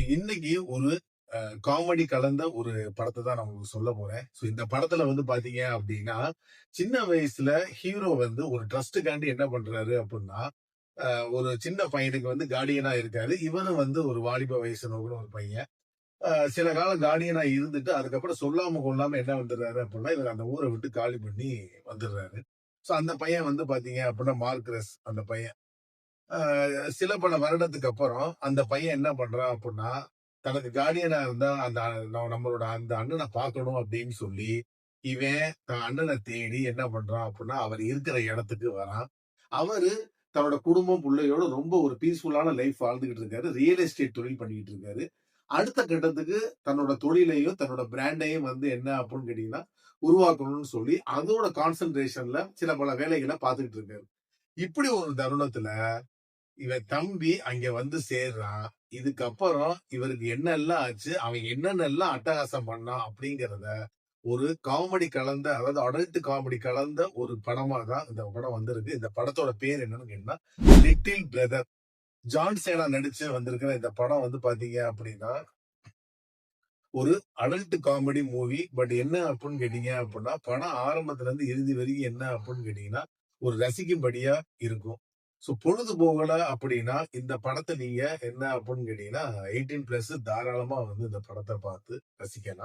இன்னைக்கு ஒரு காமெடி கலந்த ஒரு படத்த தான் நான் உங்களுக்கு சொல்ல போறேன். இந்த படத்துல வந்து பாத்தீங்க அப்டின்னா, சின்ன வயசுல ஹீரோ வந்து ஒரு ட்ரஸ்ட்டுக்காண்டி என்ன பண்றாரு அப்டின்னா, அ ஒரு சின்ன பையனுக்கு வந்து கார்டியனா இருக்காரு. இவனும் வந்து ஒரு வாலிப வயசு நோக்குன ஒரு பையன். சில காலம் கார்டியனா இருந்துட்டு, அதுக்கப்புறம் சொல்லாம கொள்ளாம என்ன வந்துர்றாரு அப்டின்னா, இவரு அந்த ஊர விட்டு காலி பண்ணி வந்துர்றாரு. அந்த பையன் வந்து பாத்தீங்க அப்டின்னா, மார்கரெஸ் அந்த பையன். அ சில பல வருடத்துக்கு அப்புறம் அந்த பையன் என்ன பண்றான் அப்டின்னா, தனக்கு கார்டியனா இருந்தா அந்த நம்மளோட அந்த அண்ணன பார்க்கணும் அப்டின்னு சொல்லி, இவன் தன் அண்ணன தேடி என்ன பண்றான் அப்டின்னா, அவர் இருக்கிற இடத்துக்கு வரான். அவரு தன்னோட குடும்பம், புள்ளையோட ரொம்ப ஒரு பீஸ்ஃபுல்லான லைஃப் வாழ்ந்துகிட்டு இருக்காரு. ரியல் எஸ்டேட் தொழில் பண்ணிக்கிட்டு இருக்காரு. அடுத்த கட்டத்துக்கு தன்னோட தொழிலையும், தன்னோட பிராண்டையும் வந்து என்ன அப்டின்னு கேட்டீங்கன்னா, உருவாக்கணும்னு சொல்லி, அதோட கான்சன்ட்ரேஷன்ல சில பல வேலைகள பார்த்துக்கிட்டு இருக்காரு. இப்படி ஒரு தருணத்துல இவன் தம்பி அங்க வந்து சேர்றான். இதுக்கப்புறம் இவருக்கு என்னெல்லாம் ஆச்சு, அவன் என்னென்னலாம் அட்டகாசம் பண்ணான் அப்படிங்கிறத, ஒரு காமெடி கலந்த அதாவது அடல்ட் காமெடி கலந்த ஒரு படமா தான் இந்த படம் வந்திருக்கு. இந்த படத்தோட பேர் என்னன்னு கேட்டீங்கன்னா, லிட்டில் பிரதர். ஜான் சேனா நடிச்சு வந்திருக்கிற இந்த படம் வந்து பாத்தீங்க அப்படின்னா, ஒரு அடல்ட் காமெடி மூவி. பட் என்ன அப்புட்ன்னு கேட்டீங்க அப்புட்ன்னா, படம் ஆரம்பத்துல இருந்து இறுதி வரைக்கும் என்ன அப்புட்ன்னு கேட்டீங்கன்னா, ஒரு ரசிக்கும்படியா இருக்கும். பொழுது போகல அப்படின்னா, இந்த படத்த நீங்க என்ன அப்புட்ன்னு கேட்டீங்கன்னா, 18 பிளஸ் தாராளமா வந்து இந்த படத்த பார்த்து ரசிக்கலாம்.